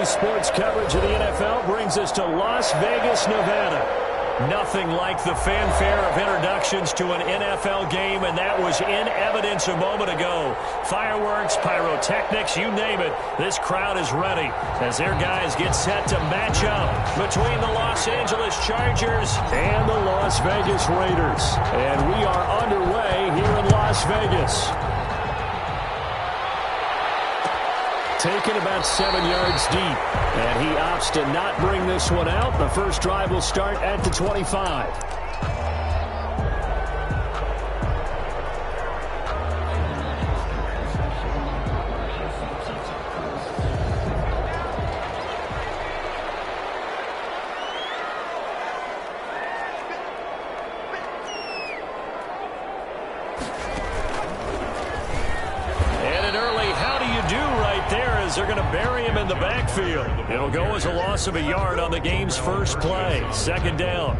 Daily sports coverage of the NFL brings us to Las Vegas, Nevada. Nothing like the fanfare of introductions to an NFL game, and that was in evidence a moment ago. Fireworks, pyrotechnics, you name it. This crowd is ready as their guys get set to match up between the Los Angeles Chargers and the Las Vegas Raiders. And we are underway here in Las Vegas. Taken about 7 yards deep, and he opts to not bring this one out. The first drive will start at the 25. They're going to bury him in the backfield. It'll go as a loss of a yard on the game's first play. Second down.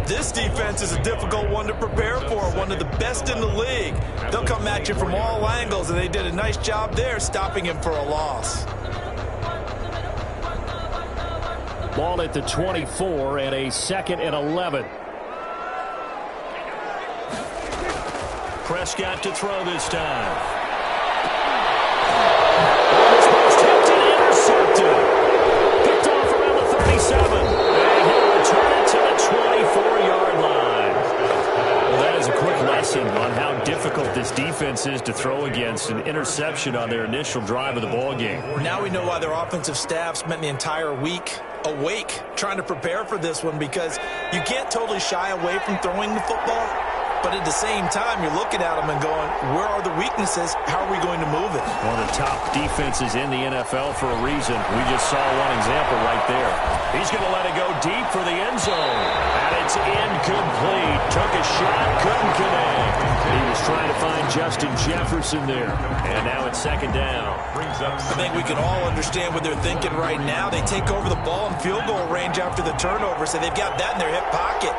This defense is a difficult one to prepare for, one of the best in the league. They'll come at you from all angles, and they did a nice job there stopping him for a loss. Ball at the 24 and a 2nd and 11. Prescott to throw this time. Picked off around the 37. And he'll return it to the 24-yard line. Well, that is a quick lesson on how difficult this defense is to throw against. An interception on their initial drive of the ballgame. Now we know why their offensive staff spent the entire week awake trying to prepare for this one, because you can't totally shy away from throwing the football. But at the same time, you're looking at them and going, where are the weaknesses? How are we going to move it? One of the top defenses in the NFL for a reason. We just saw one example right there. He's going to let it go deep for the end zone. And it's incomplete. Took a shot, couldn't connect. He was trying to find Justin Jefferson there. And now it's second down. I think we can all understand what they're thinking right now. They take over the ball in field goal range after the turnover, so they've got that in their hip pocket.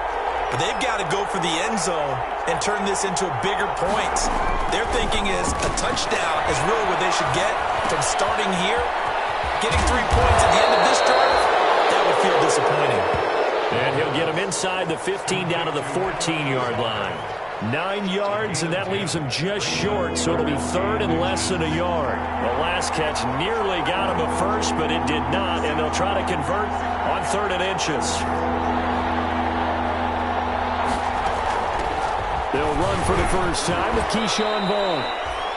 But they've got to go for the end zone and turn this into a bigger points. Their thinking is a touchdown is really what they should get from starting here. Getting 3 points at the end of this drive, that would feel disappointing. And he'll get him inside the 15 down to the 14-yard line. 9 yards, and that leaves him just short, so it'll be third and less than a yard. The last catch nearly got him a first, but it did not, and they'll try to convert on 3rd and inches. They'll run for the first time with Keyshawn Vaughn.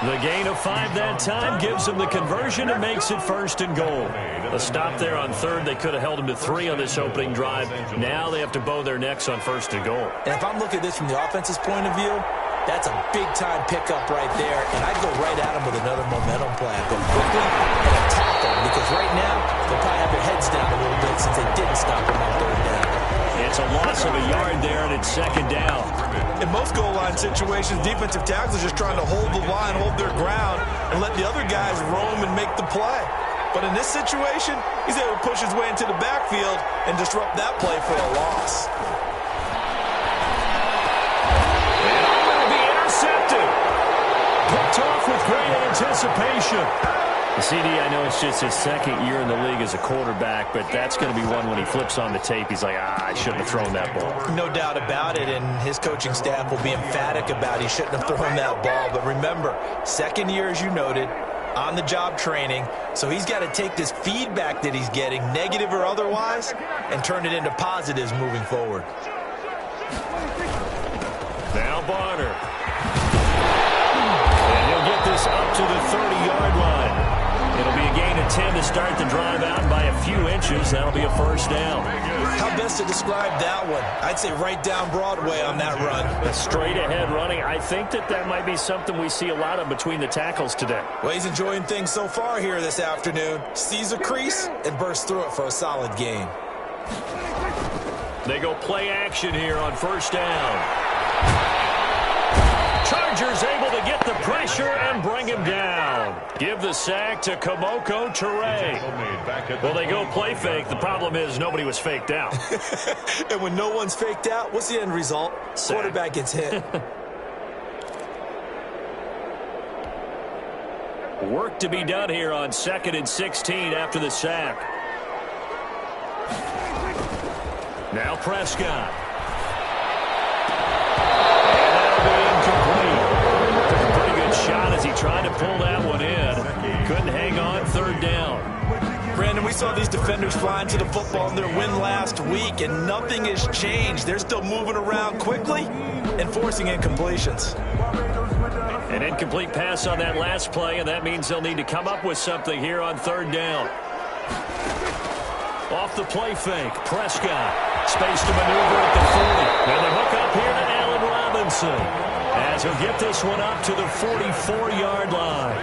The gain of 5 that time gives them the conversion and makes it 1st and goal. A stop there on 3rd. They could have held him to 3 on this opening drive. Now they have to bow their necks on 1st and goal. And if I'm looking at this from the offense's point of view, that's a big-time pickup right there. And I'd go right at him with another momentum play. Go quickly and attack them, because right now they'll probably have their heads down a little bit since they didn't stop him on 3rd down. It's a loss of a yard there, and it's second down. In most goal line situations, defensive tackles are just trying to hold the line, hold their ground, and let the other guys roam and make the play. But in this situation, he's able to push his way into the backfield and disrupt that play for a loss. And will be intercepted. Picked off with great anticipation. The CD, I know it's just his 2nd year in the league as a quarterback, but that's going to be one when he flips on the tape, he's like, I shouldn't have thrown that ball. No doubt about it, and his coaching staff will be emphatic about he shouldn't have thrown that ball. But remember, 2nd year, as you noted, on-the-job training, so he's got to take this feedback that he's getting, negative or otherwise, and turn it into positives moving forward. Now Barner. And he'll get this up to the 30-yard line. It'll be a gain of 10 to start the drive out by a few inches. That'll be a first down. How best to describe that one? I'd say right down Broadway on that run. A straight-ahead running. I think that might be something we see a lot of between the tackles today. Well, he's enjoying things so far here this afternoon. Sees a crease and bursts through it for a solid gain. They go play action here on first down. Chargers able to get the pressure and bring him down. Give the sack to Kamoko Toure. Well, they go play fake. The problem is nobody was faked out. And when no one's faked out, what's the end result? Sack. Quarterback gets hit. Work to be done here on 2nd and 16 after the sack. Now Prescott. And that'll be incomplete. Took a pretty good shot as he tried to pull that one in. Couldn't hang on, third down. Brandon, we saw these defenders flying to the football in their win last week, and nothing has changed. They're still moving around quickly and forcing incompletions. An incomplete pass on that last play, and that means they'll need to come up with something here on third down. Off the play fake, Prescott. Space to maneuver at the 40. And the hook up here to Allen Robinson, as he'll get this one up to the 44-yard line.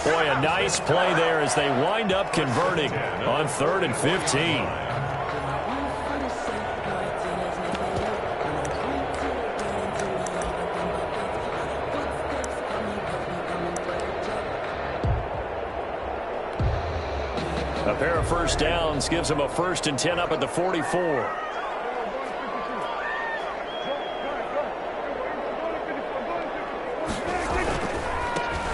Boy, a nice play there as they wind up converting on 3rd and 15. A pair of first downs gives them a 1st and 10 up at the 44.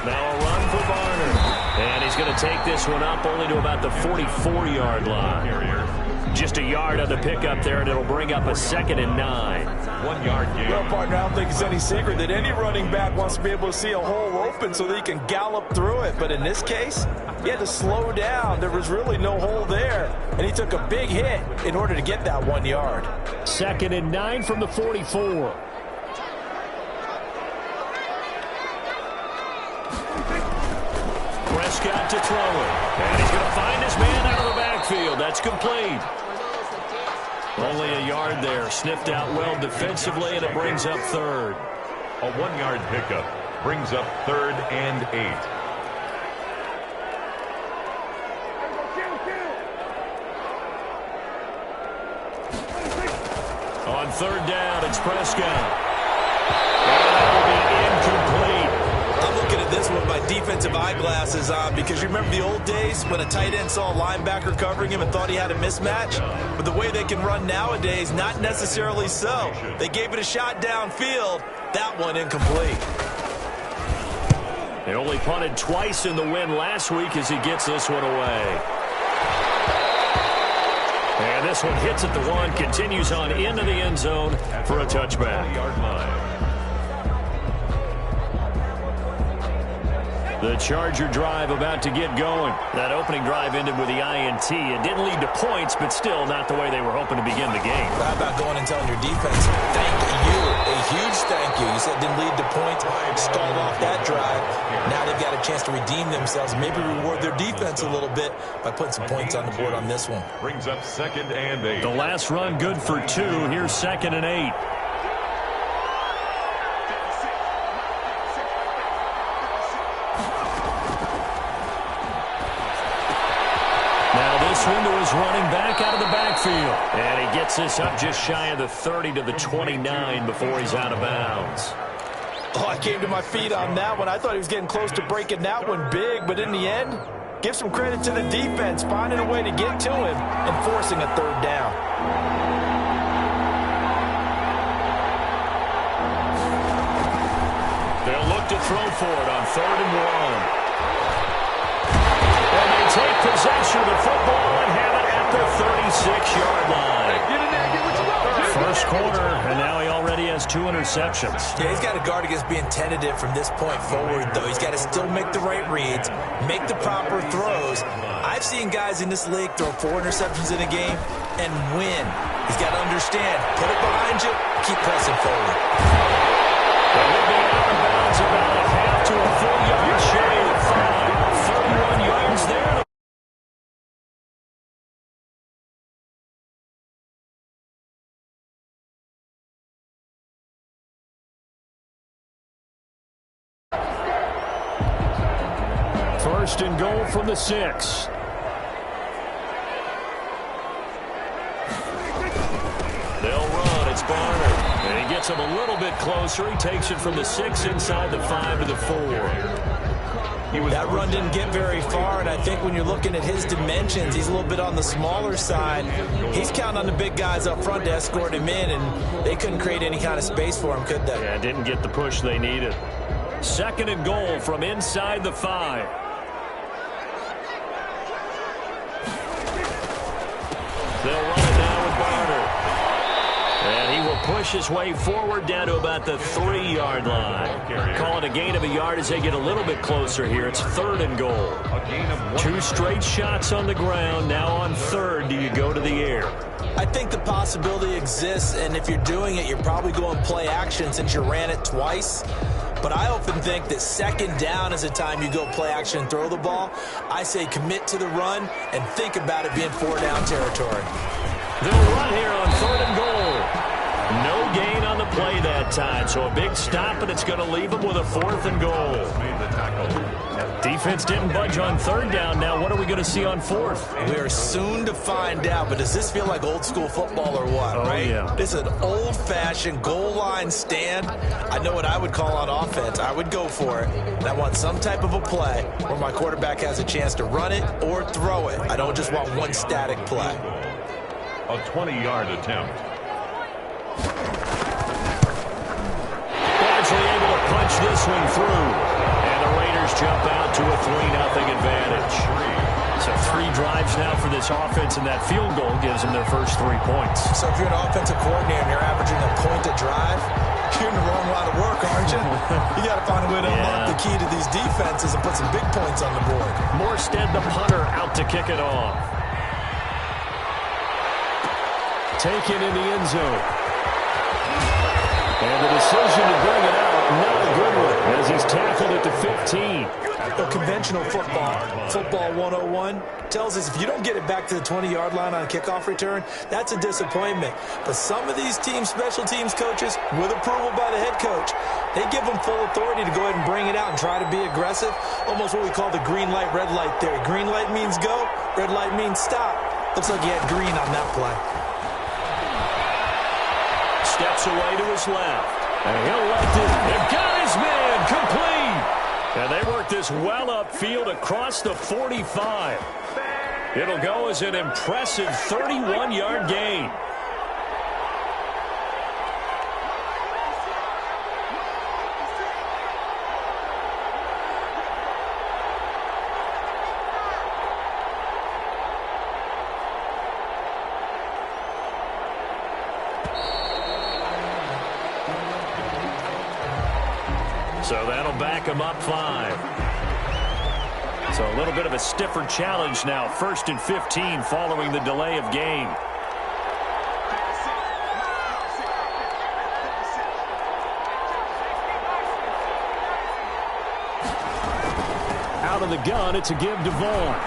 Now a run for Barner. And he's going to take this one up only to about the 44-yard line. Just a yard on the pickup there, and it'll bring up a 2nd and 9. 1 yard gain. Well, partner, I don't think it's any secret that any running back wants to be able to see a hole open so that he can gallop through it. But in this case, he had to slow down. There was really no hole there, and he took a big hit in order to get that 1 yard. 2nd and 9 from the 44. Prescott to throw it. And he's going to find his man out of the backfield. That's complete. Only a yard there. Sniffed out well defensively, and it brings up 3rd. A 1 yard pickup brings up 3rd and 8. On 3rd down, it's Prescott. And that will be incomplete. I'm looking at this with my defensive eyeglasses on because you remember the old days when a tight end saw a linebacker covering him and thought he had a mismatch? But the way they can run nowadays, not necessarily so. They gave it a shot downfield. That one incomplete. They only punted twice in the win last week as he gets this one away. And this one hits at the 1, continues on into the end zone for a touchback. The Charger drive about to get going. That opening drive ended with the INT. It didn't lead to points, but still not the way they were hoping to begin the game. How about going and telling your defense, thank you, a huge thank you. You said it didn't lead to points, stalled off that drive. Now they've got a chance to redeem themselves, maybe reward their defense a little bit by putting some points on the board on this one. Brings up 2nd and 8. The last run good for 2. Here's 2nd and 8. Window is running back out of the backfield. And he gets this up just shy of the 30 to the 29 before he's out of bounds. Oh, I came to my feet on that one. I thought he was getting close to breaking that one big, but in the end, give some credit to the defense, finding a way to get to him and forcing a 3rd down. They'll look to throw for it on 3rd and 1. And they take possession of the football and have it at the 36-yard line. First quarter, and now he already has 2 interceptions. Yeah, he's got to guard against being tentative from this point forward, though. He's got to still make the right reads, make the proper throws. I've seen guys in this league throw 4 interceptions in a game and win. He's got to understand, put it behind you, keep pressing forward. They will be out of bounds about a half to a full yard shade of 5. 31 yards there. First and goal from the 6. They'll run. It's Barner. And he gets him a little bit closer. He takes it from the 6 inside the 5 to the 4. That run didn't get very far, and I think when you're looking at his dimensions, he's a little bit on the smaller side. He's counting on the big guys up front to escort him in, and they couldn't create any kind of space for him, could they? Yeah, didn't get the push they needed. 2nd and goal from inside the 5. They'll run it now with Barner. push his way forward down to about the 3-yard line. Call it a gain of a yard as they get a little bit closer here. It's 3rd and goal. 2 straight shots on the ground. Now on 3rd, do you go to the air? I think the possibility exists, and if you're doing it, you're probably going play action since you ran it twice. But I often think that 2nd down is the time you go play action and throw the ball. I say commit to the run and think about it being 4-down territory. They'll run here on 3rd and goal. No gain on the play that time, so a big stop, and it's going to leave them with a 4th and goal. Defense didn't budge on 3rd down. Now what are we going to see on 4th? We are soon to find out, but does this feel like old school football or what, right? Yeah. This is an old-fashioned goal line stand. I know what I would call on offense. I would go for it, and I want some type of a play where my quarterback has a chance to run it or throw it. I don't just want one static play. A 20-yard attempt. Largely able to punch this one through. And the Raiders jump out to a 3-0 advantage. So 3 drives now for this offense, and that field goal gives them their first 3 points. So if you're an offensive coordinator and you're averaging a point a drive, you're in the wrong line of work, aren't you? You got to find a way to unlock the key to these defenses and put some big points on the board. Morstead, the punter, out to kick it off. Taken in the end zone. And the decision to bring it out, not a good one, as he's tackled at the 15. A conventional football 101, tells us if you don't get it back to the 20-yard line on a kickoff return, that's a disappointment. But some of these special teams coaches, with approval by the head coach, they give them full authority to go ahead and bring it out and try to be aggressive, almost what we call the green light, red light theory. Green light means go, red light means stop. Looks like he had green on that play. Steps away to his left. And he'll let this. They've got his man complete. And they work this well upfield across the 45. It'll go as an impressive 31-yard gain. So that'll back him up 5. So a little bit of a stiffer challenge now. 1st and 15 following the delay of game. Out of the gun, it's a give to Vaughn.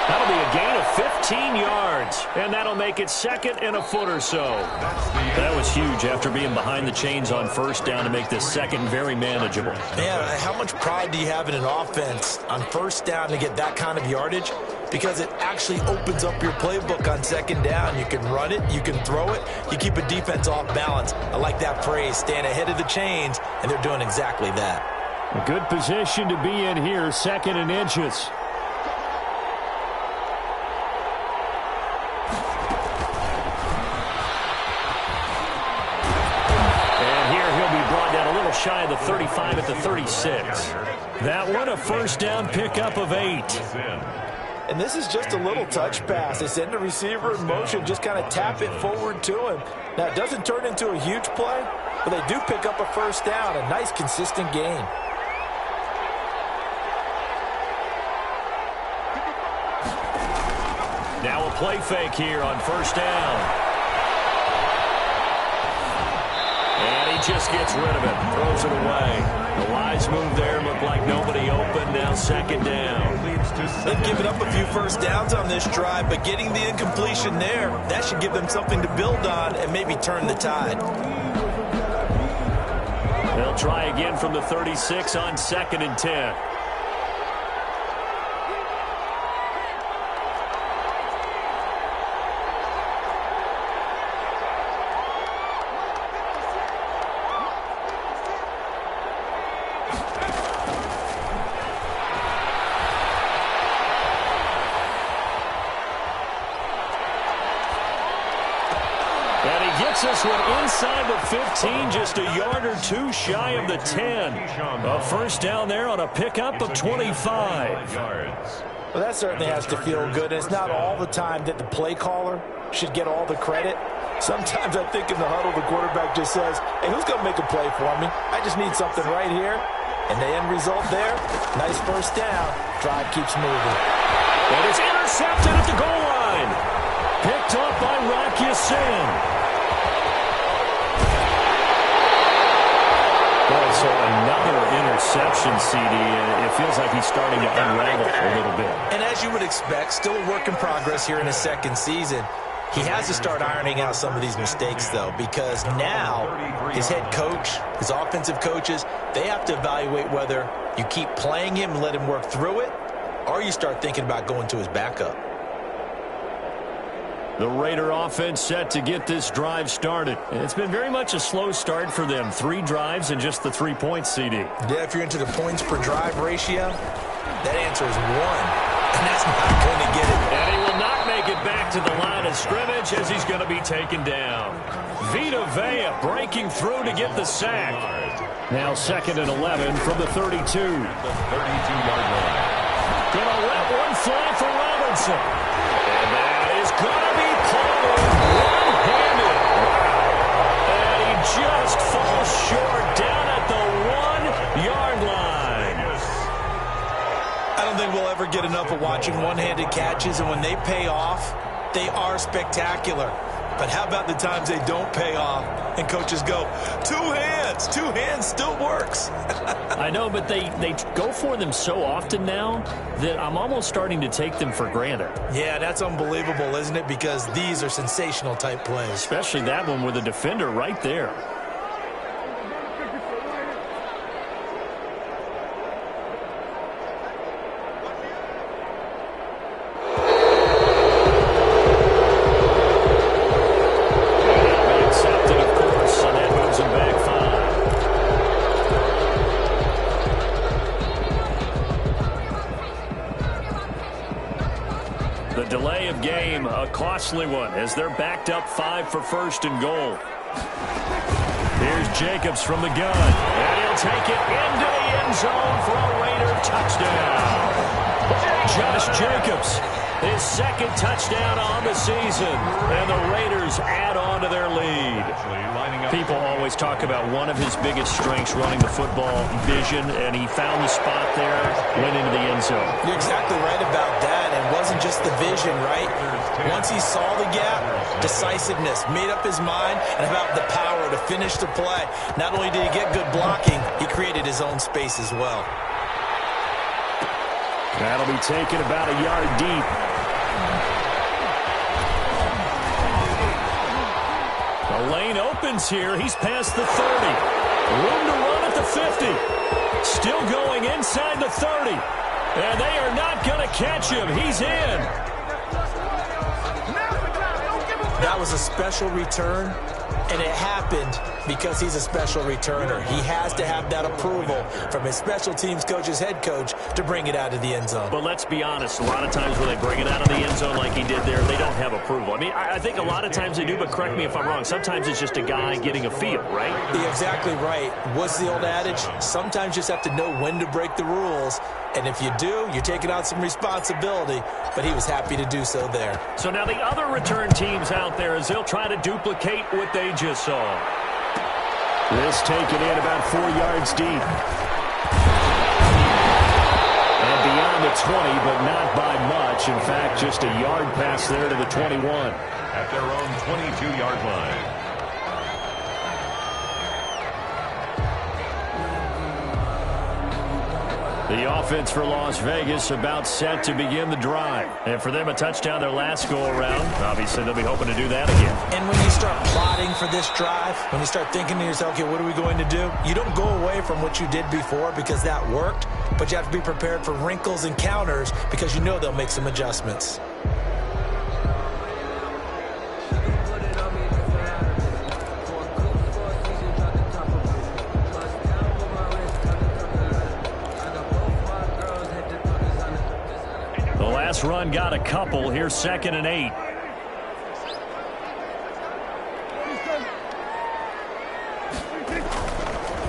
That'll be a gain of 15 yards, and that'll make it 2nd and a foot or so. That was huge after being behind the chains on 1st down to make this 2nd very manageable. Man, how much pride do you have in an offense on 1st down to get that kind of yardage? Because it actually opens up your playbook on 2nd down. You can run it, you can throw it, you keep a defense off balance. I like that phrase, stand ahead of the chains, and they're doing exactly that. A good position to be in here, 2nd and inches. Shy of the 35 at the 36. That one a 1st down pickup of 8. And this is just a little touch pass. They send the receiver in motion, just kind of tap it forward to him. Now, it doesn't turn into a huge play, but they do pick up a 1st down, a nice, consistent gain. Now a play fake here on 1st down. Just gets rid of it, throws it away. The wise move there, looked like nobody open. Now 2nd down. They've given up a few 1st downs on this drive, but getting the incompletion there, that should give them something to build on and maybe turn the tide. They'll try again from the 36 on 2nd and 10. This one inside the 15, just a yard or 2 shy of the 10. A 1st down there on a pickup of 25. Well, that certainly has to feel good. It's not all the time that the play caller should get all the credit. Sometimes I think in the huddle, the quarterback just says, hey, who's going to make a play for me? I just need something right here. And the end result there, nice first down. Drive keeps moving. And it's intercepted at the goal line. Picked up by Wk. So another interception, CD, and it feels like he's starting to unravel a little bit. And as you would expect, still a work in progress here in his second season. He has to start ironing out some of these mistakes, though, because now his head coach, his offensive coaches, they have to evaluate whether you keep playing him and let him work through it, or you start thinking about going to his backup. The Raider offense set to get this drive started. It's been very much a slow start for them. 3 drives and just the 3 points, CD. Yeah, if you're into the points per drive ratio, that answer is 1. And that's not going to get it. And he will not make it back to the line of scrimmage as he's going to be taken down. Vita Vea breaking through to get the sack. Now 2nd and 11 from the 32. The 32-yard line. Going to let one fly for Robinson. And that is going to be pulled one-handed. And he just falls short down at the 1-yard line. I don't think we'll ever get enough of watching one-handed catches, and when they pay off, they are spectacular. But how about the times they don't pay off and coaches go, 2 hands, 2 hands still works. I know, but they go for them so often now that I'm almost starting to take them for granted. Yeah, that's unbelievable, isn't it? Because these are sensational type plays. Especially that one with a defender right there. Costly one as they're backed up 5 for 1st and goal. Here's Jacobs from the gun, and he'll take it into the end zone for a Raider touchdown. Josh Jacobs, his 2nd touchdown on the season, and the Raiders add on to their lead. People always talk about one of his biggest strengths, running the football, vision, and he found the spot there, went into the end zone. You're exactly right about that, and it wasn't just the vision, right? Once he saw the gap, decisiveness, made up his mind, and about the power to finish the play. Not only did he get good blocking, he created his own space as well. That'll be taken about a yard deep. The lane opens here. He's past the 30. Room to run at the 50. Still going inside the 30. And they are not going to catch him. He's in. That was a special return, and it happened because he's a special returner. He has to have that approval from his special teams coach's head coach to bring it out of the end zone. But let's be honest, a lot of times when they bring it out of the end zone like he did there, they don't have approval. I mean, I think a lot of times they do, but correct me if I'm wrong. Sometimes it's just a guy getting a feel, right? You're exactly right. What's the old adage? Sometimes you just have to know when to break the rules. And if you do, you're taking on some responsibility. But he was happy to do so there. So now the other return teams out there as they'll try to duplicate what they just saw. This taken in about 4 yards deep. And beyond the 20, but not by much. In fact, just a yard pass there to the 21. At their own 22-yard line. The offense for Las Vegas about set to begin the drive. And for them, a touchdown their last go-around. Obviously, they'll be hoping to do that again. And when you start plotting for this drive, when you start thinking to yourself, okay, what are we going to do? You don't go away from what you did before because that worked, but you have to be prepared for wrinkles and counters because you know they'll make some adjustments. Run got a couple. Here's 2nd and 8.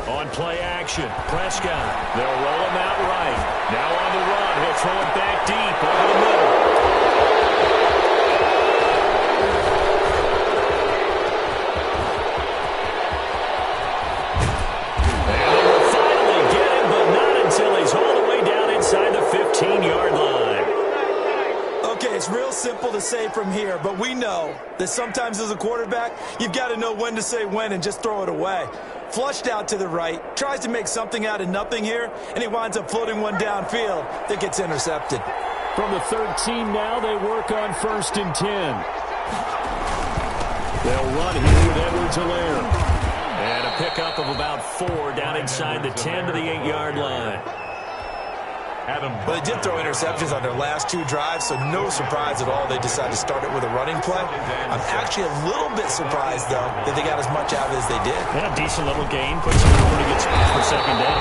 On play action, Prescott. They'll roll him out right. Now on the run. He'll throw it back deep over the middle. simple to say from here, but we know that sometimes as a quarterback, you've got to know when to say when and just throw it away. Flushed out to the right, tries to make something out of nothing here, and he winds up floating one downfield that gets intercepted. From the 13 now, they work on 1st and 10. They'll run here with Edwards-Helaire. And a pickup of about 4 down inside the 10 to the 8-yard line. Well, they did throw interceptions on their last 2 drives, so no surprise at all they decided to start it with a running play. I'm actually a little bit surprised, though, that they got as much out of it as they did. Yeah, decent little gain. Puts him in a pretty good spot for 2nd down.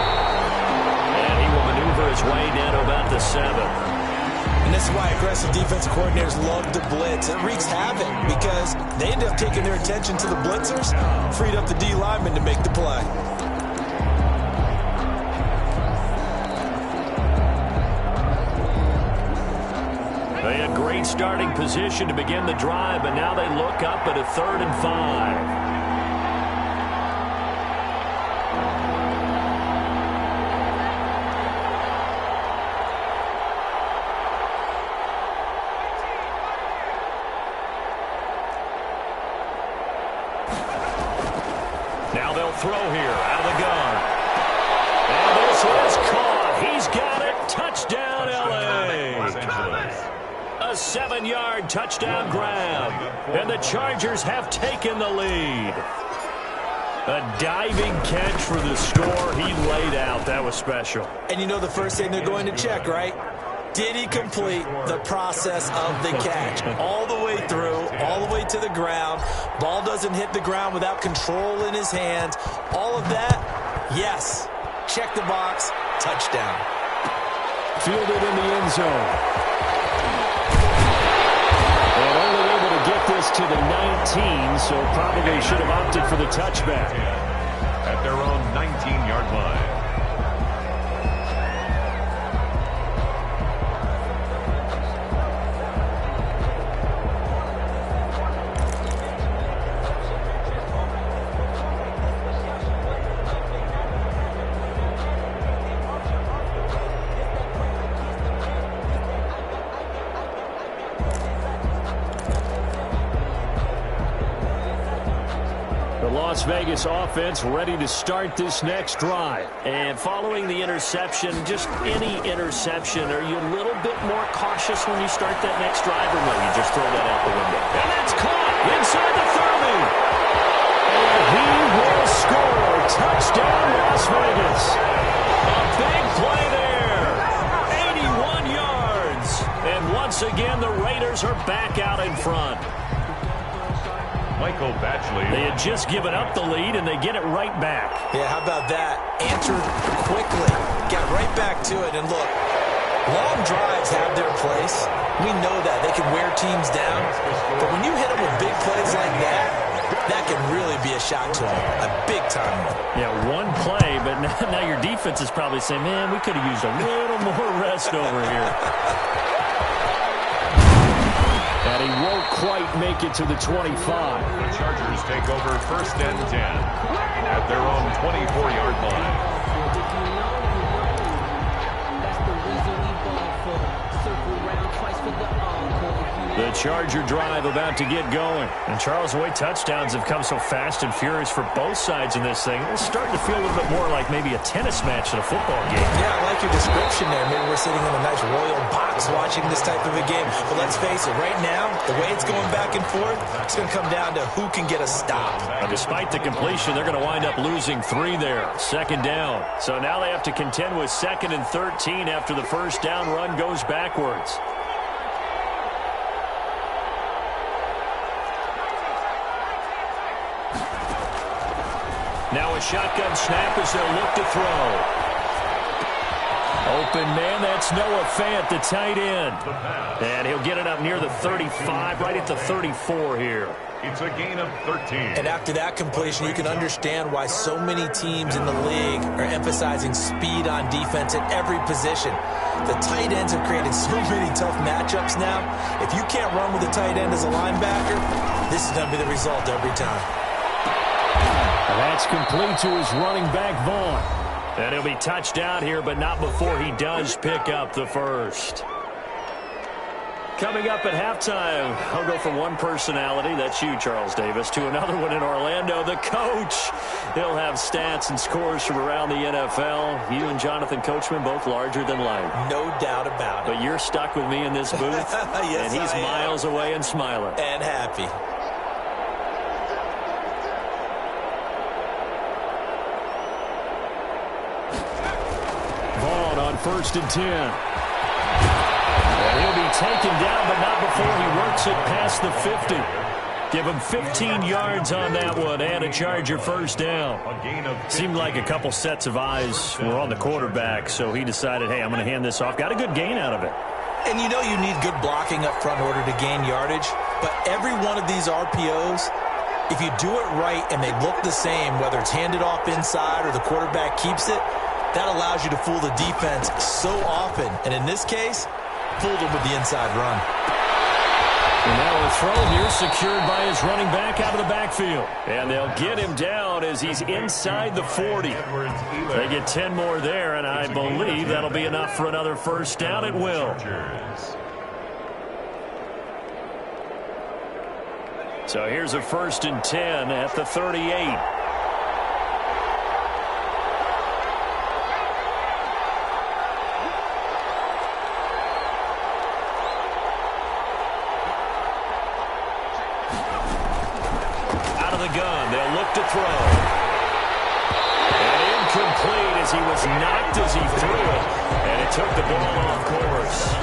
And he will maneuver his way down to about the 7. And this is why aggressive defensive coordinators love to blitz. It wreaks havoc because they end up taking their attention to the blitzers, freed up the D lineman to make the play. They had great starting position to begin the drive, but now they look up at a 3rd and 5. Now they'll throw here out of the gun. And this is caught. He's got it. Touchdown, LA. A 7-yard touchdown grab. And the Chargers have taken the lead. A diving catch for the score. He laid out. That was special. And you know the first thing they're going to check, right? Did he complete the process of the catch? All the way through, all the way to the ground. Ball doesn't hit the ground without control in his hands. All of that, yes. Check the box. Touchdown. Fielded in the end zone. And only able to get this to the 19, so probably should have opted for the touchback. At their own 19-yard line. Las Vegas offense ready to start this next drive. And following the interception, just any interception, are you a little bit more cautious when you start that next drive, or no, you just throw that out the window? And that's caught inside the 30. And he will score. Touchdown, Las Vegas. A big play there. 81 yards. And once again, the Raiders are back out in front. Michael Batchley. They had just given up the lead, and they get it right back. Yeah, how about that? Answered quickly. Got right back to it. And look, long drives have their place. We know that. They can wear teams down. But when you hit them with big plays like that, that can really be a shot to them. A big-time one. Yeah, one play, but now your defense is probably saying, man, we could have used a little more rest over here. And he won't quite make it to the 25. The Chargers take over 1st and 10 at their own 24-yard line. The Charger drive about to get going. And Charles, the way touchdowns have come so fast and furious for both sides in this thing, it's starting to feel a little bit more like maybe a tennis match than a football game. Yeah, I like your description there. Maybe we're sitting in a nice royal box watching this type of a game. But let's face it, right now, the way it's going back and forth, it's going to come down to who can get a stop. Despite the completion, they're going to wind up losing 3 there. 2nd down. So now they have to contend with 2nd and 13 after the first down run goes backwards. Now a shotgun snap as they'll look to throw. Open man, that's Noah Fant, the tight end. And he'll get it up near the 35, right at the 34 here. It's a gain of 13. And after that completion, you can understand why so many teams in the league are emphasizing speed on defense at every position. The tight ends have created so many tough matchups now. If you can't run with a tight end as a linebacker, this is going to be the result every time. And that's complete to his running back, Vaughn. And he'll be touched out here, but not before he does pick up the first. Coming up at halftime, I'll go from one personality, that's you, Charles Davis, to another one in Orlando, the coach. He'll have stats and scores from around the NFL. You and Jonathan Coachman, both larger than life. No doubt about it. But you're stuck with me in this booth, yes, and he's miles away and smiling. And happy. Vaughn on 1st and 10. And he'll be taken down, but not before he works it past the 50. Give him 15 yards on that one and a Charger first down. Seemed like a couple sets of eyes were on the quarterback, so he decided, hey, I'm going to hand this off. Got a good gain out of it. And you know you need good blocking up front in order to gain yardage, but every one of these RPOs, if you do it right and they look the same, whether it's handed off inside or the quarterback keeps it, that allows you to fool the defense so often. And in this case, fooled him with the inside run. And now a throw here secured by his running back out of the backfield. And they'll get him down as he's inside the 40. They get 10 more there, and I believe that'll be enough for another first down. It will. So here's a 1st and 10 at the 38. To throw. And incomplete as he was knocked as he threw it. And it took the ball off course.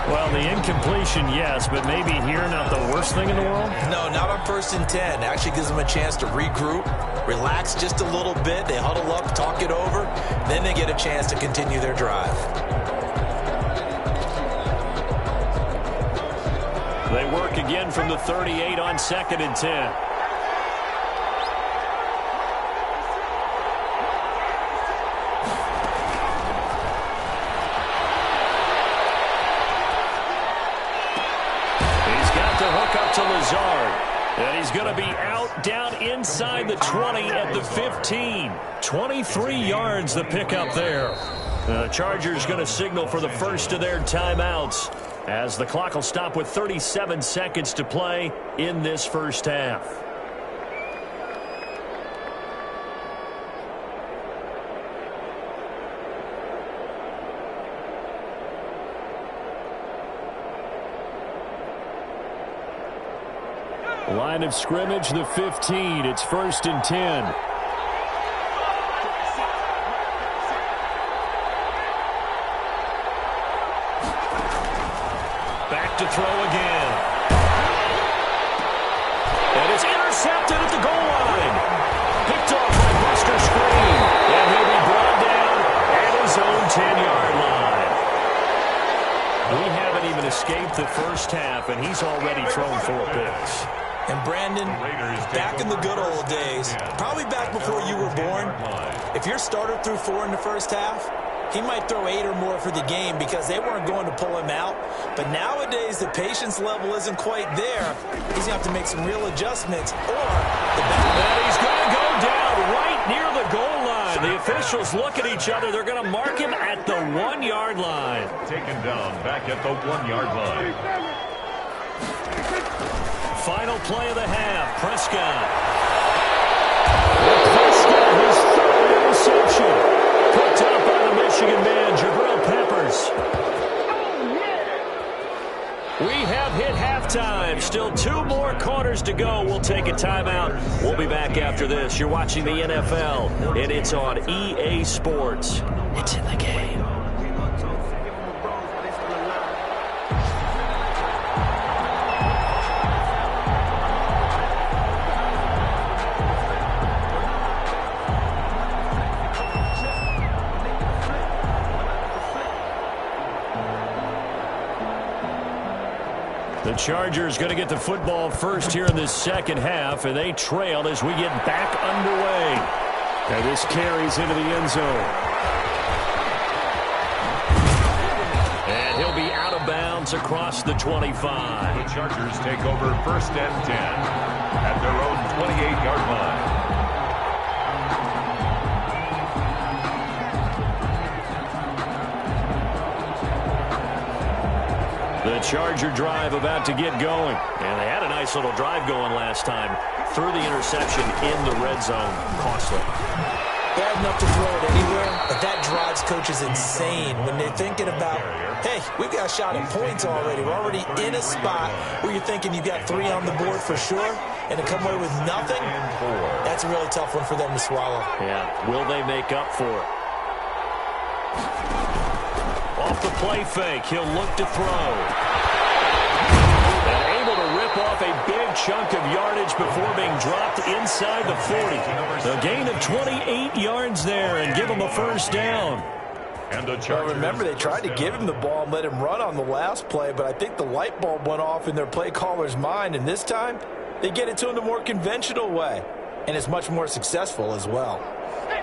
Well, the incompletion, yes, but maybe here not the worst thing in the world? No, not on 1st and 10. Actually gives them a chance to regroup, relax just a little bit. They huddle up, talk it over. Then they get a chance to continue their drive. They work again from the 38 on 2nd and 10. And he's going to be out down inside the 20 at the 15. 23 yards the pickup there. The Chargers going to signal for the first of their timeouts as the clock will stop with 37 seconds to play in this first half. Line of scrimmage, the 15. It's 1st and 10. Back to throw again. And it's intercepted at the goal line. Picked off by Buster Screen. And he'll be brought down at his own 10-yard line. We haven't even escaped the first half, and he's already thrown 4 picks. And Brandon, back in the good old days, probably back before you were born, if your starter threw 4 in the first half, he might throw 8 or more for the game because they weren't going to pull him out. But nowadays, the patience level isn't quite there. He's going to have to make some real adjustments. And he's going to go down right near the goal line. The officials look at each other. They're going to mark him at the 1-yard line. Taken down back at the 1-yard line. Final play of the half, Prescott. His third interception. Picked up by the Michigan man, Jabril Peppers. We have hit halftime. Still 2 more quarters to go. We'll take a timeout. We'll be back after this. You're watching the NFL, and it's on EA Sports. It's in the game. The Chargers going to get the football first here in this second half, and they trail as we get back underway. And this carries into the end zone. And he'll be out of bounds across the 25. The Chargers take over 1st and 10 at their own 28-yard line. The Charger drive about to get going. And they had a nice little drive going last time. Threw the interception in the red zone. Costly. Bad enough to throw it anywhere, but that drives coaches insane when they're thinking about, hey, we've got a shot at points already. We're already in a spot where you're thinking you've got 3 on the board for sure, and to come away with nothing, that's a really tough one for them to swallow. Yeah, will they make up for it? Off the play fake, he'll look to throw. And able to rip off a big chunk of yardage before being dropped inside the 40. A gain of 28 yards there and give him a first down. And the Well, remember, they tried to give him the ball and let him run on the last play, but I think the light bulb went off in their play caller's mind, and this time they get it to him the more conventional way, and it's much more successful as well.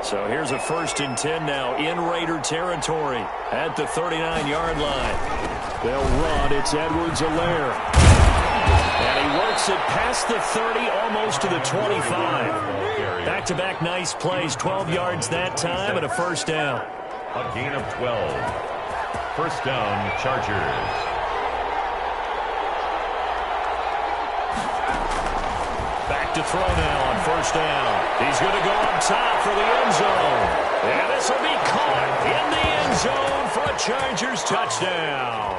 So here's a 1st and 10 now in Raider territory at the 39-yard line. They'll run. It's Edwards-Helaire. And he works it past the 30, almost to the 25. Back-to-back nice plays, 12 yards that time and a first down. A gain of 12. First down, Chargers. Back to throw now on first down. He's going to go up top for the end zone. And this will be caught in the end zone for a Chargers touchdown.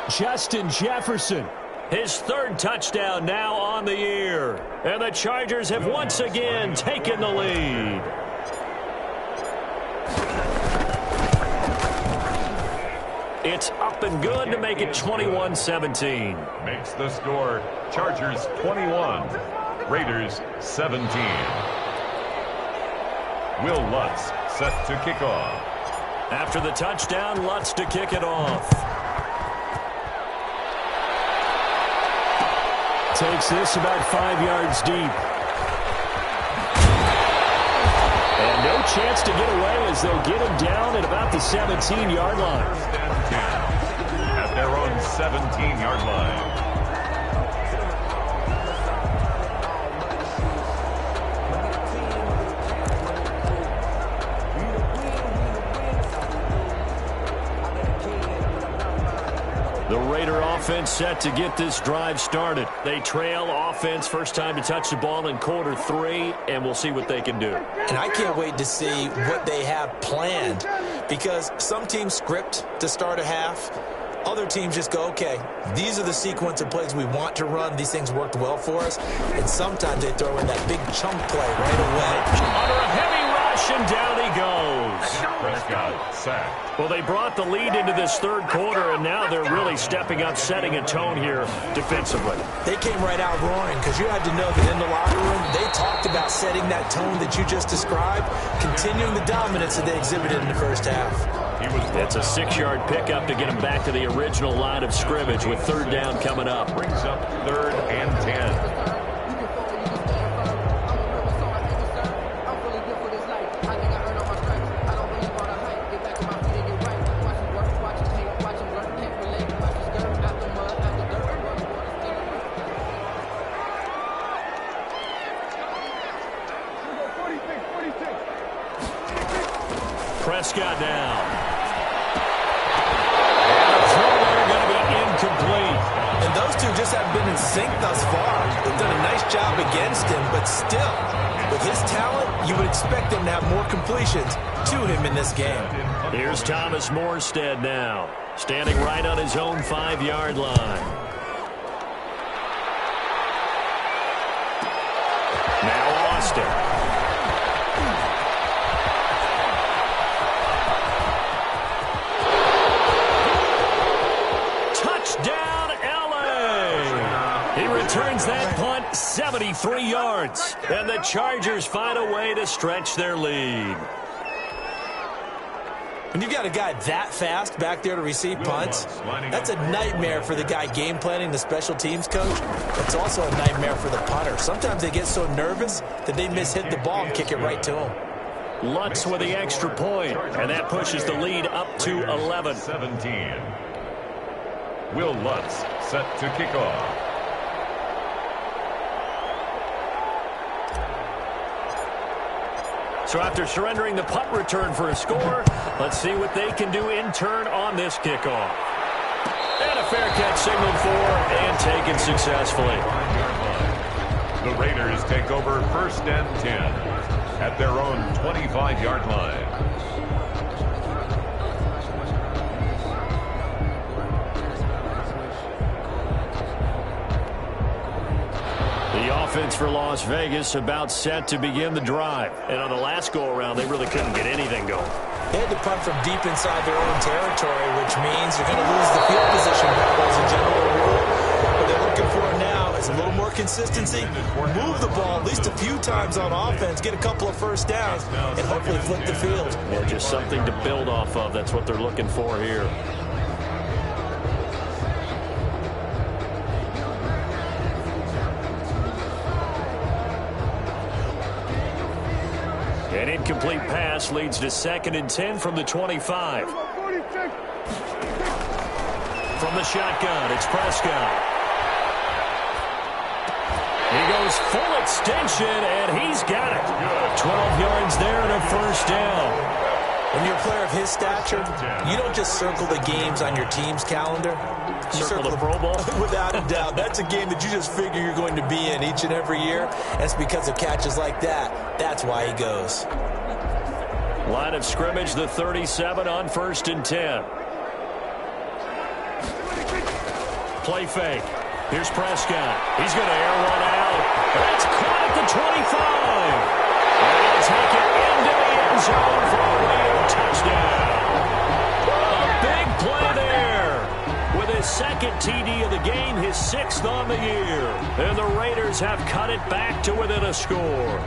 Justin Jefferson, his 3rd touchdown now on the year. And the Chargers have once again taken the lead. It's up and good to make it 21-17. Makes the score Chargers 21, Raiders 17. Will Lutz set to kick off. After the touchdown, Lutz to kick it off. Takes this about 5 yards deep. And no chance to get away as they'll get him down at about the 17-yard line. First and 10 at their own 17-yard line. The Raider offense set to get this drive started. They trail offense, first time to touch the ball in quarter 3, and we'll see what they can do. And I can't wait to see what they have planned, because some teams script to start a half. Other teams just go, okay, these are the sequence of plays we want to run. These things worked well for us. And sometimes they throw in that big chunk play right away. Under a heavy rush, and down he goes. Prescott sacked. Well, they brought the lead into this 3rd quarter, and now they're really stepping up, setting a tone here defensively. They came right out roaring, because you had to know that in the locker room, they talked about setting that tone that you just described, continuing the dominance that they exhibited in the first half. It's a 6-yard pickup to get him back to the original line of scrimmage with 3rd down coming up. Brings up 3rd and 10. Prescott down. And the throw there going to be incomplete. And those two just haven't been in sync thus far. They've done a nice job against him, but still, with his talent, you would expect him to have more completions to him in this game. Here's Thomas Morstead now, standing right on his own 5-yard line. Now Austin. Returns that punt 73 yards. And the Chargers find a way to stretch their lead. When you've got a guy that fast back there to receive punts, that's a nightmare for the guy game planning, the special teams coach. It's also a nightmare for the punter. Sometimes they get so nervous that they mishit the ball and kick it right to him. Lutz with the extra point, and that pushes the lead up to 11. 17. Will Lutz set to kick off. So after surrendering the punt return for a score, let's see what they can do in turn on this kickoff. And a fair catch signaled for and taken successfully. The Raiders take over 1st and 10 at their own 25-yard line. The offense for Las Vegas about set to begin the drive. And on the last go-around, they really couldn't get anything going. They had to punt from deep inside their own territory, which means you're going to lose the field position battle as a general rule. What they're looking for now is a little more consistency. Move the ball at least a few times on offense, get a couple of first downs, and hopefully flip the field. Yeah, just something to build off of. That's what they're looking for here. An incomplete pass leads to 2nd and 10 from the 25. From the shotgun, it's Prescott. He goes full extension, and he's got it. 12 yards there and a first down. When you're a player of his stature, you don't just circle the games on your team's calendar. You circle the Pro Bowl? Without a doubt. That's a game that you just figure you're going to be in each and every year. That's because of catches like that. That's why he goes. Line of scrimmage, the 37 on 1st and 10. Play fake. Here's Prescott. He's going to air one out. That's caught at the 25. And he'll take it into the end zone for a Raider touchdown. A big play there. With his 2nd TD of the game, his 6th on the year. And the Raiders have cut it back to within a score.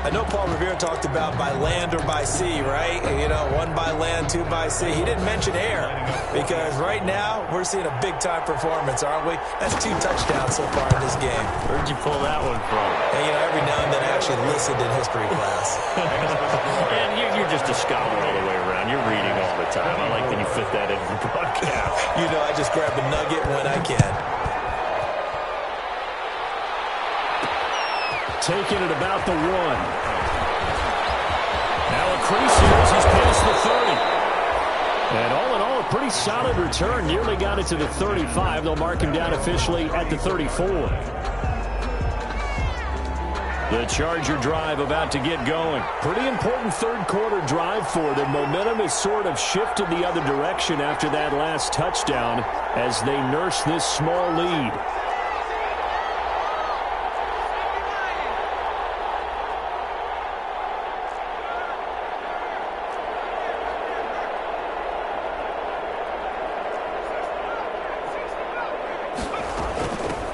I know Paul Revere talked about by land or by sea, right? You know, 1 by land, 2 by sea. He didn't mention air because right now we're seeing a big-time performance, aren't we? That's 2 touchdowns so far in this game. Where'd you pull that one from? And, you know, every now and then I actually listened in history class. And you're just a scholar all the way around. You're reading all the time. I like that you fit that into the broadcast. You know, I just grab a nugget when I can. Taking it about the 1. Now a crease here as he's past the 30. And all in all, a pretty solid return. Nearly got it to the 35. They'll mark him down officially at the 34. The Charger drive about to get going. Pretty important 3rd quarter drive for them. Momentum has sort of shifted the other direction after that last touchdown as they nurse this small lead.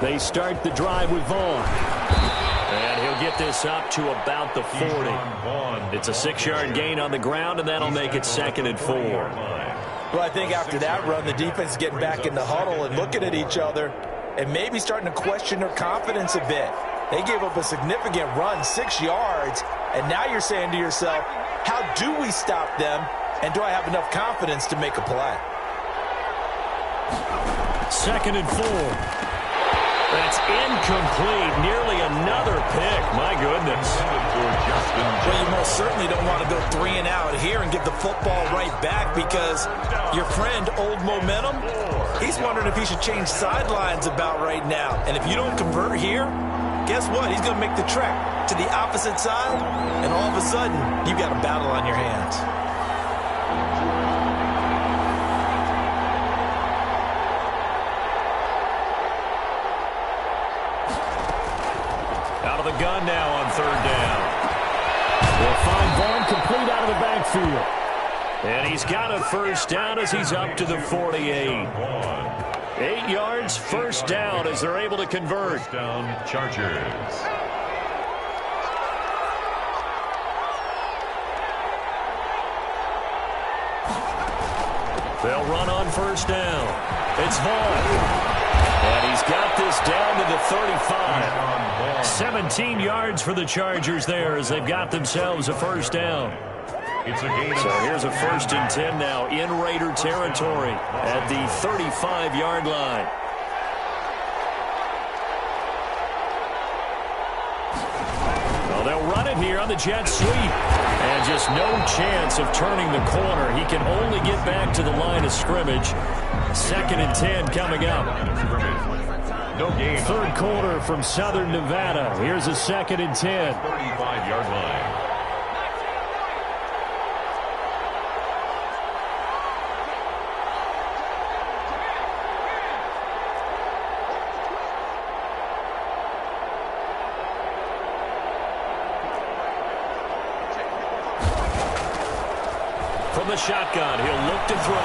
They start the drive with Vaughn. And he'll get this up to about the 40. It's a 6-yard gain on the ground, and that'll make it 2nd and 4. Well, I think after that run, the defense is getting back in the huddle and looking at each other and maybe starting to question their confidence a bit. They gave up a significant run, 6 yards, and now you're saying to yourself, how do we stop them, and do I have enough confidence to make a play? 2nd and 4. That's incomplete. Nearly another pick. My goodness. Well, you most certainly don't want to go 3 and out here and give the football right back because your friend, Old Momentum, he's wondering if he should change sidelines about right now. And if you don't convert here, guess what? He's going to make the trek to the opposite side, and all of a sudden, you've got a battle on your hands. The gun now on 3rd down. We'll find Vaughn complete out of the backfield. And he's got a first down as he's up to the 48. 8 yards, first down as they're able to convert. First down, Chargers. They'll run on first down. It's Vaughn. And he's got this down to the 35. 17 yards for the Chargers there as they've got themselves a first down. So here's a 1st and 10 now in Raider territory at the 35-yard line. Well, they'll run it here on the jet sweep. And just no chance of turning the corner. He can only get back to the line of scrimmage. 2nd and 10 coming up. No gain. 3rd quarter from Southern Nevada. Here's a 2nd and 10. 35-yard line. From the shotgun, he'll look to throw.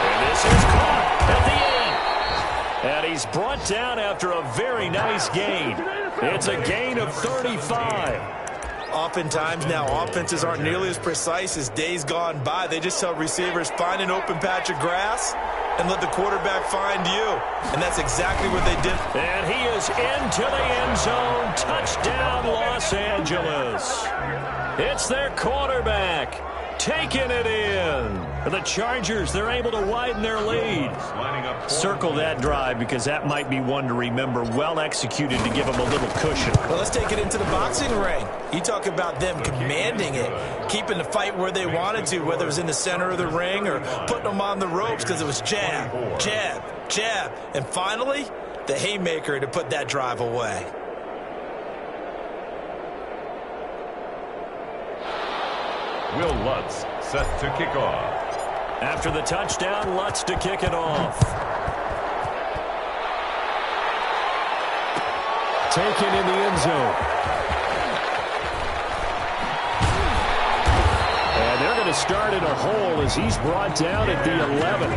And this is caught at the 8. And he's brought down after a very nice gain. It's a gain of 35. Oftentimes now, offenses aren't nearly as precise as days gone by. They just tell receivers, find an open patch of grass and let the quarterback find you. And that's exactly what they did. And he is into the end zone. Touchdown, Los Angeles. It's their quarterback taking it in. The Chargers, they're able to widen their lead. Circle that drive because that might be one to remember. Well executed to give them a little cushion. Well, let's take it into the boxing ring. You talk about them commanding it, keeping the fight where they wanted to, whether it was in the center of the ring or putting them on the ropes because it was jab, jab, jab. And finally, the haymaker to put that drive away. Will Lutz set to kick off. After the touchdown, Lutz to kick it off. Taken in the end zone. And they're going to start in a hole as he's brought down at the 11.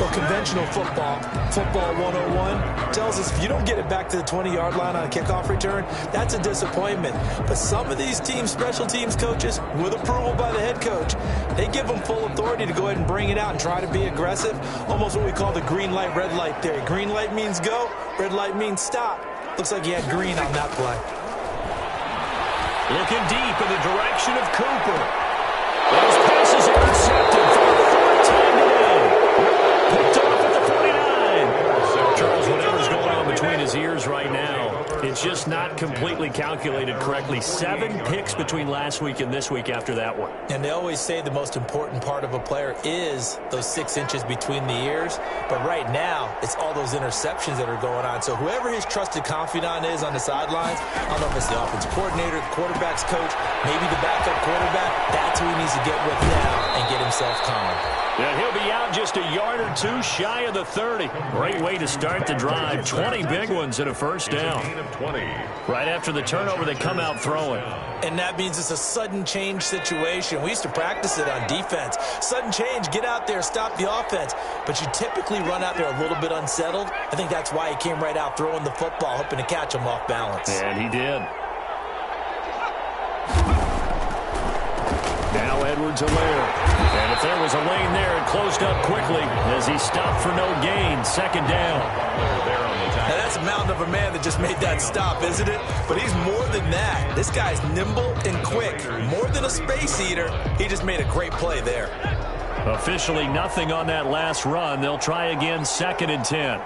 Well, conventional football 101, tells us if you don't get it back to the 20-yard line on a kickoff return, that's a disappointment. But some of these teams, special teams coaches, with approval by the head coach, they give them full authority to go ahead and bring it out and try to be aggressive. Almost what we call the green light, red light theory. Green light means go, red light means stop. Looks like he had green on that play. Looking deep in the direction of Cooper. Those passes intercepted for the 4th time today. Picked off at the 49. Charles, whatever's going on between his ears right now, it's just not completely calculated correctly. 7 picks between last week and this week after that one. And they always say the most important part of a player is those 6 inches between the ears. But right now, it's all those interceptions that are going on. So whoever his trusted confidant is on the sidelines, I don't know if it's the offensive coordinator, the quarterback's coach, maybe the backup quarterback, that's who he needs to get with now and get himself calm. Yeah, he'll be out just a yard or two shy of the 30. Great way to start the drive. 20 big ones and a first down. Right after the turnover, they come out throwing. And that means it's a sudden change situation. We used to practice it on defense. Sudden change, get out there, stop the offense. But you typically run out there a little bit unsettled. I think that's why he came right out throwing the football, hoping to catch him off balance. And he did. Now Edwards-Helaire. And if there was a lane there, it closed up quickly as he stopped for no gain. 2nd down. Now that's a mountain of a man that just made that stop, isn't it? But he's more than that. This guy's nimble and quick. More than a space eater. He just made a great play there. Officially nothing on that last run. They'll try again, 2nd and 10.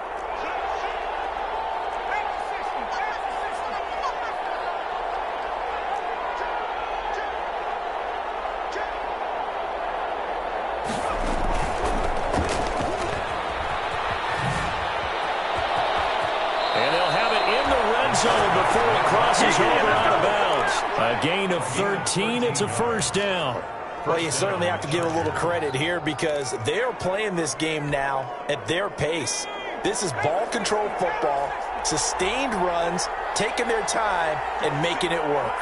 Before it crosses over out of bounds. A gain of 13. It's a first down. Well, you certainly have to give a little credit here because they're playing this game now at their pace. This is ball control football, sustained runs, taking their time, and making it work.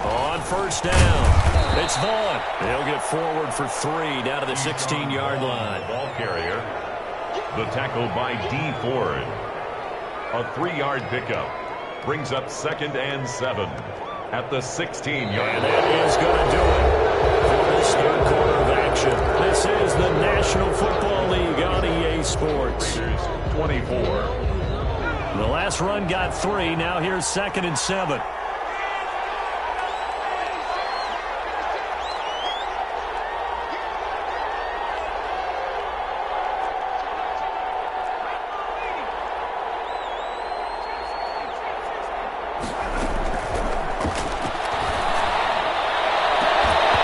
On first down. It's Vaughn. They'll get forward for 3 down to the 16-yard line. Ball carrier. The tackle by D. Ford. A 3-yard pickup. Brings up 2nd and 7 at the 16-yard line. And that is going to do it for this 3rd quarter of action. This is the National Football League on EA Sports. 24. The last run got 3. Now here's 2nd and 7.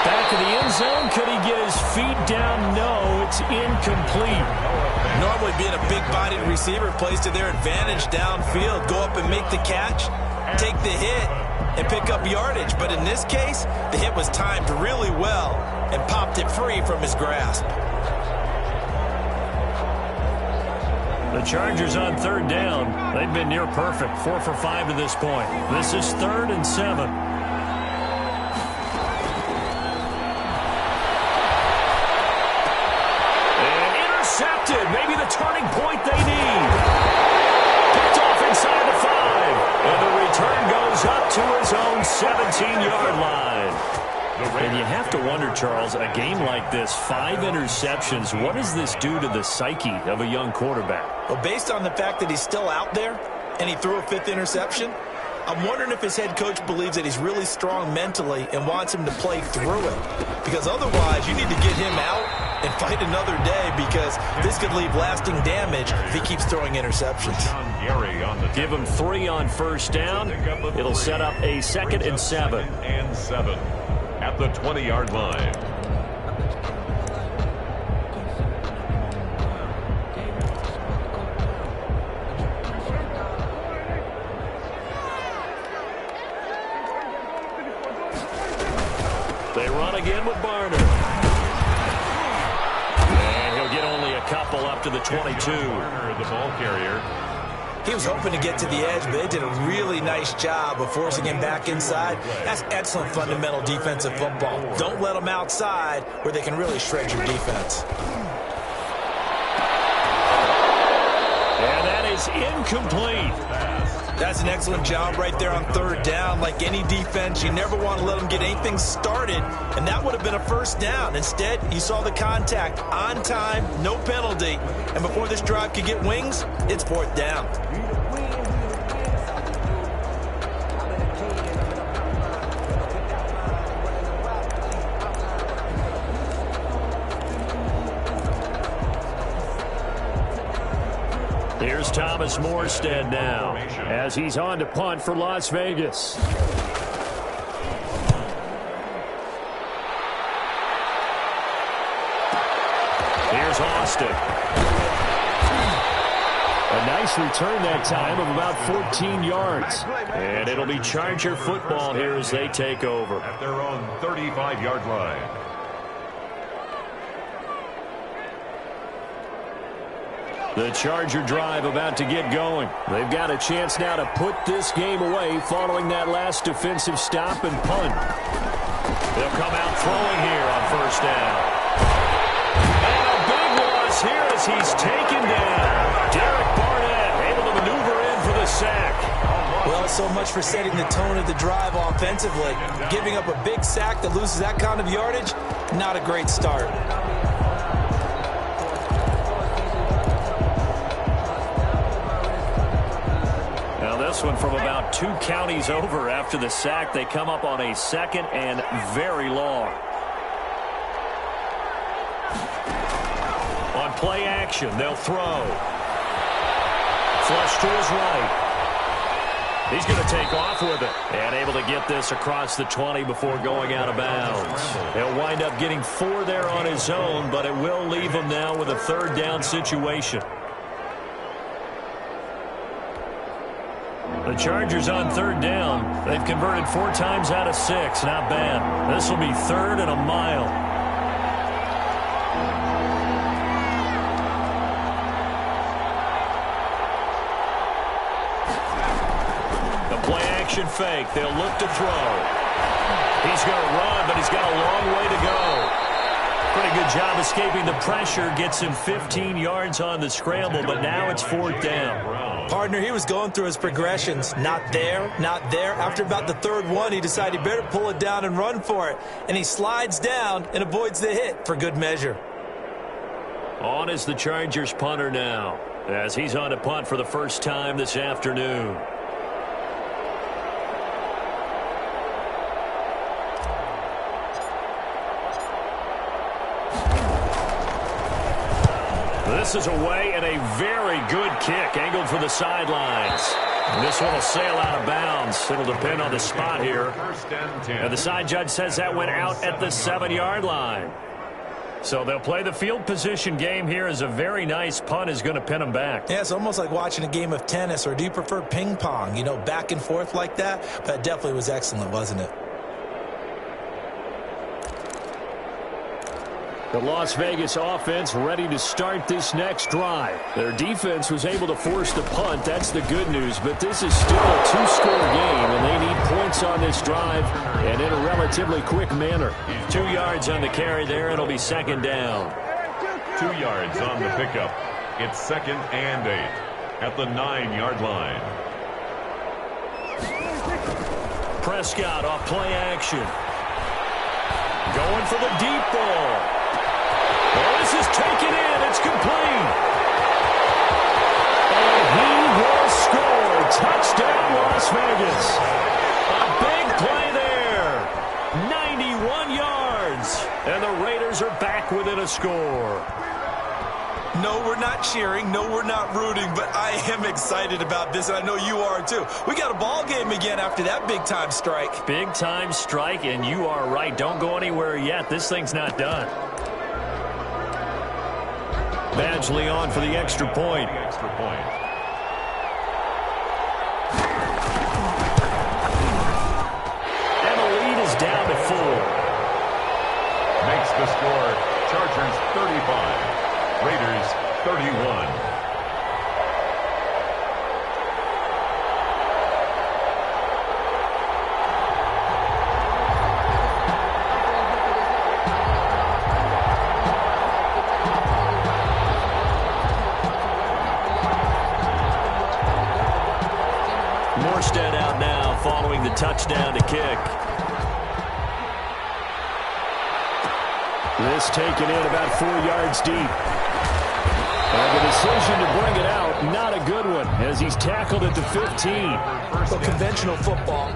Back of the end zone. Could he get his feet down? No, it's incomplete. Normally being a big-bodied receiver plays to their advantage downfield. Go up and make the catch, take the hit, and pick up yardage. But in this case, the hit was timed really well and popped it free from his grasp. The Chargers on third down. They've been near perfect. 4 for 5 to this point. This is 3rd and 7. And intercepted. Maybe the turning point they need. Picked off inside the 5. And the return goes up to his own 17-yard line. And you have to wonder, Charles, a game like this, 5 interceptions, what does this do to the psyche of a young quarterback? Well, based on the fact that he's still out there and he threw a 5th interception, I'm wondering if his head coach believes that he's really strong mentally and wants him to play through it. Because otherwise, you need to get him out and fight another day, because this could leave lasting damage if he keeps throwing interceptions. Give him 3 on first down. It'll set up a 2nd and 7. At the 20-yard line. They run again with Barner. And he'll get only a couple up to the 22. Barner, the ball carrier. He was hoping to get to the edge, but they did a really nice job of forcing him back inside. That's excellent fundamental defensive football. Don't let them outside where they can really shred your defense. And that is incomplete. That's an excellent job right there on third down. Like any defense, you never want to let them get anything started, and that would have been a first down. Instead, you saw the contact on time, no penalty, and before this drive could get wings, it's 4th down. Here's Thomas Morstead now as he's on to punt for Las Vegas. Here's Austin. A nice return that time of about 14 yards. And it'll be Charger football here as they take over. At their own 35-yard line. The Charger drive about to get going. They've got a chance now to put this game away following that last defensive stop and punt. They'll come out throwing here on first down. And a big loss here as he's taken down. Derek Barnett able to maneuver in for the sack. Well, so much for setting the tone of the drive offensively. Giving up a big sack that loses that kind of yardage, not a great start. This one from about 2 counties over after the sack. They come up on a 2nd and very long. On play action, they'll throw. Flush to his right. He's going to take off with it. And able to get this across the 20 before going out of bounds. He'll wind up getting 4 there on his own, but it will leave him now with a 3rd down situation. The Chargers on 3rd down. They've converted 4 times out of 6. Not bad. This will be 3rd and a mile. The play action fake. They'll look to throw. He's going to run, but he's got a long way to go. Pretty good job escaping the pressure. Gets him 15 yards on the scramble, but now it's 4th down. Partner, he was going through his progressions. Not there, not there. After about the 3rd one, he decided he better pull it down and run for it. And he slides down and avoids the hit for good measure. On is the Chargers punter now, as he's on to punt for the first time this afternoon. This is away and a very good kick angled for the sidelines. And this one will sail out of bounds. It'll depend on the spot here. And the side judge says that went out at the 7-yard line. So they'll play the field position game here as a very nice punt is going to pin them back. Yeah, it's almost like watching a game of tennis, or do you prefer ping pong? You know, back and forth like that? But that definitely was excellent, wasn't it? The Las Vegas offense ready to start this next drive. Their defense was able to force the punt. That's the good news. But this is still a 2-score game, and they need points on this drive and in a relatively quick manner. 2 yards on the carry there. It'll be second down. 2 yards on the pickup. It's 2nd and 8 at the 9-yard line. Prescott off play action. Going for the deep ball. Well, this is taken in. It's complete. And he will score. Touchdown, Las Vegas. A big play there. 91 yards. And the Raiders are back within a score. No, we're not cheering. No, we're not rooting. But I am excited about this, and I know you are too. We got a ball game again after that big-time strike. Big-time strike, and you are right. Don't go anywhere yet. This thing's not done. Badgley on for the extra point. And the lead is down to 4. Makes the score Chargers 35, Raiders 31. Out now following the touchdown to kick. This taken in about 4 yards deep. And the decision to bring it out, not a good one, as he's tackled at the 15. But conventional football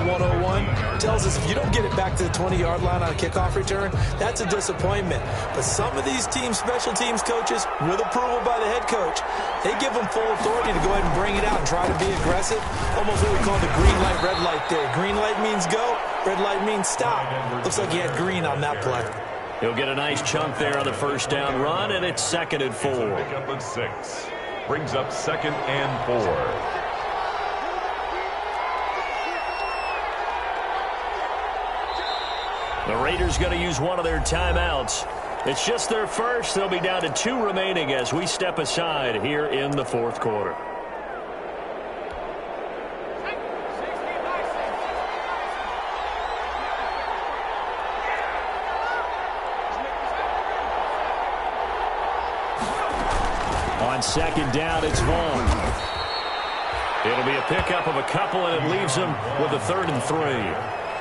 101, tells us if you don't get it back to the 20-yard line on a kickoff return, that's a disappointment. But some of these special teams coaches, with approval by the head coach, they give them full authority to go ahead and bring it out and try to be aggressive. Almost what we call the green light, red light theory. Green light means go, red light means stop. Looks like he had green on that play. He'll get a nice chunk there on the first down run, and it's 2nd and 4. Pickup of 6. Brings up 2nd and 4. The Raiders going to use one of their timeouts. It's just their first. They'll be down to 2 remaining as we step aside here in the 4th quarter. On 2nd down, it's Vaughn. It'll be a pickup of a couple, and it leaves them with a 3rd and 3.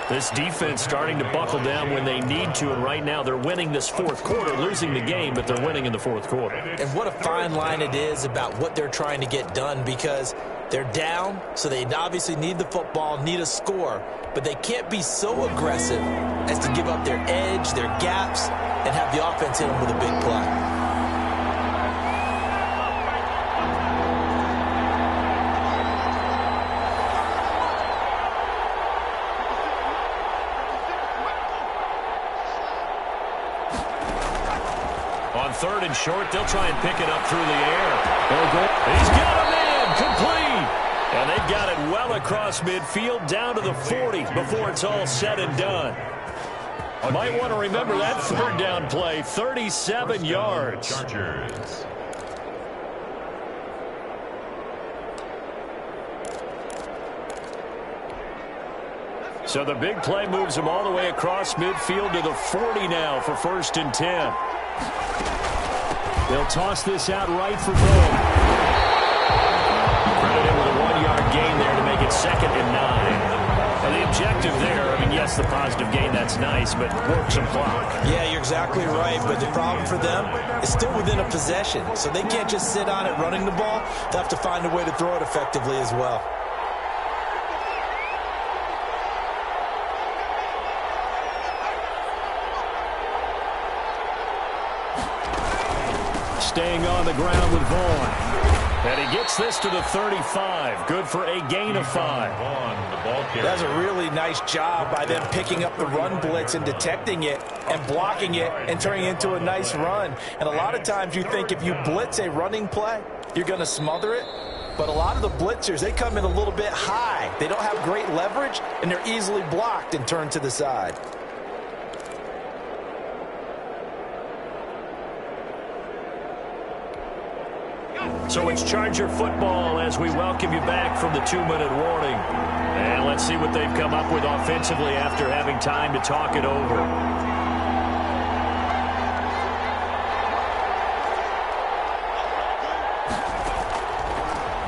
This defense starting to buckle down when they need to, and right now they're winning this 4th quarter, losing the game, but they're winning in the 4th quarter. And what a fine line it is about what they're trying to get done, because they're down, so they obviously need the football, need a score, but they can't be so aggressive as to give up their edge, their gaps, and have the offense hit them with a big play. On 3rd and short, they'll try and pick it up through the air. He's got a man, complete. And they've got it well across midfield, down to the 40 before it's all said and done. Might want to remember that 3rd down play, 37 yards. Chargers. So the big play moves them all the way across midfield to the 40 now for 1st and 10. They'll toss this out right for goal. Credited with a 1-yard gain there to make it 2nd and 9. And the objective there, I mean, yes, the positive gain, that's nice, but work some clock. Yeah, you're exactly right, but the problem for them is still within a possession, so they can't just sit on it running the ball. They have to find a way to throw it effectively as well. Staying on the ground with Vaughn. And he gets this to the 35. Good for a gain of 5. That's a really nice job by them picking up the run blitz and detecting it and blocking it and turning it into a nice run. And a lot of times you think if you blitz a running play, you're going to smother it. But a lot of the blitzers, they come in a little bit high. They don't have great leverage, and they're easily blocked and turned to the side. So it's Charger football as we welcome you back from the 2-minute warning. And let's see what they've come up with offensively after having time to talk it over.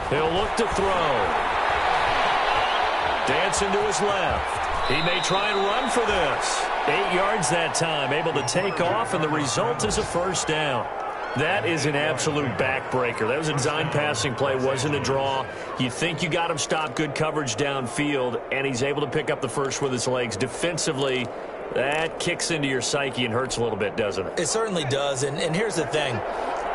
He'll look to throw. Dancing to his left. He may try and run for this. 8 yards that time, able to take off, and the result is a first down. That is an absolute backbreaker. That was a design passing play, wasn't a draw. You think you got him stopped, good coverage downfield, and he's able to pick up the first with his legs. Defensively, that kicks into your psyche and hurts a little bit, doesn't it? It certainly does, and here's the thing.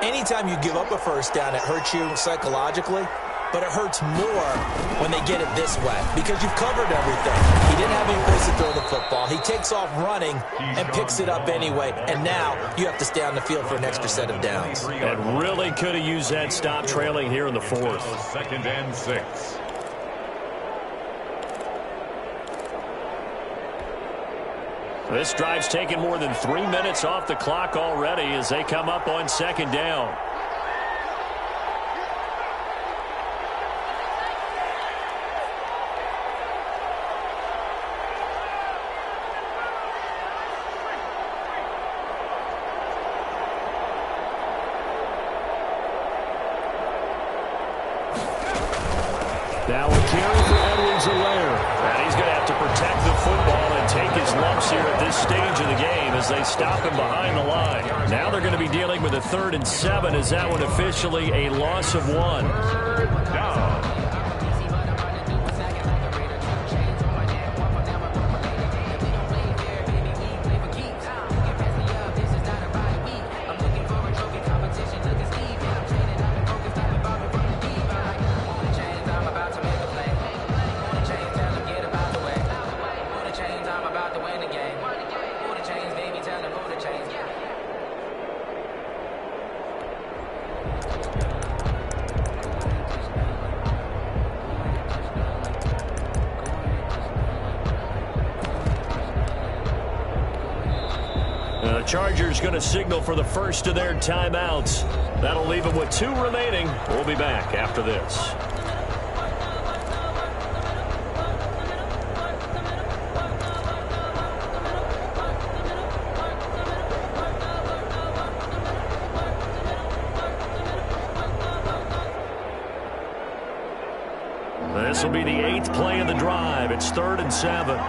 Anytime you give up a first down, it hurts you psychologically, but it hurts more when they get it this way because you've covered everything. He didn't have any place to throw the football. He takes off running and picks it up anyway, and now you have to stay on the field for an extra set of downs. And really could have used that stop trailing here in the 4th. 2nd and 6. This drive's taken more than 3 minutes off the clock already as they come up on 2nd down. Now a carry for Edwards-Helaire. And he's going to have to protect the football and take his lumps here at this stage of the game as they stop him behind the line. Now they're going to be dealing with a 3rd and 7 as that one officially a loss of 1. Down. Chargers going to signal for the first of their timeouts. That'll leave them with 2 remaining. We'll be back after this. This will be the 8th play of the drive. It's 3rd and 7.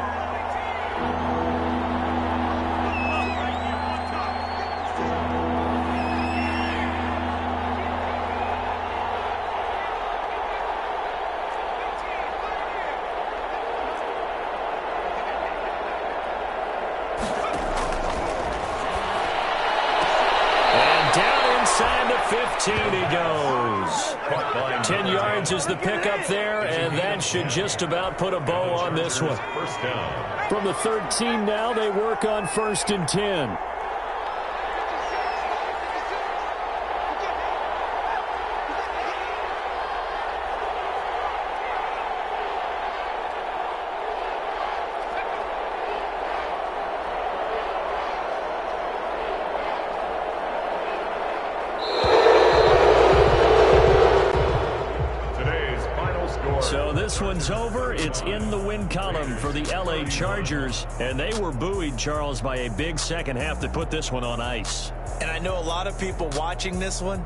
Inside the 15 he goes. 10 yards is the pickup there, and that should just about put a bow on this one. First down. From the 13 now, they work on 1st and 10. This one's over. It's in the win column for the LA Chargers, and they were buoyed, Charles, by a big second half to put this one on ice. And I know a lot of people watching this one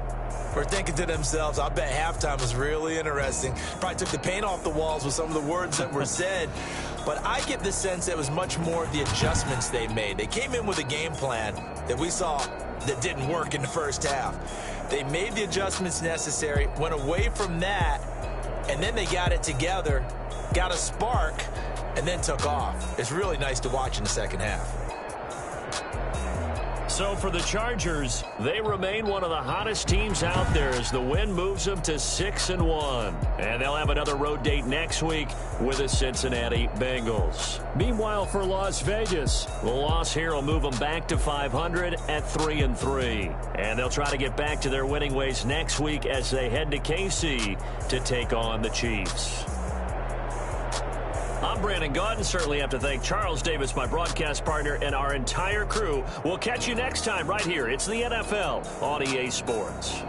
were thinking to themselves, I bet halftime was really interesting. Probably took the paint off the walls with some of the words that were said. But I get the sense that it was much more of the adjustments they made. They came in with a game plan that we saw that didn't work in the first half. They made the adjustments necessary, went away from that, and then they got it together, got a spark, and then took off. It's really nice to watch in the second half. So for the Chargers, they remain one of the hottest teams out there as the win moves them to 6-1. And they'll have another road date next week with the Cincinnati Bengals. Meanwhile, for Las Vegas, the loss here will move them back to 500 at 3-3. And they'll try to get back to their winning ways next week as they head to KC to take on the Chiefs. I'm Brandon Gaudin. Certainly have to thank Charles Davis, my broadcast partner, and our entire crew. We'll catch you next time right here. It's the NFL on EA Sports.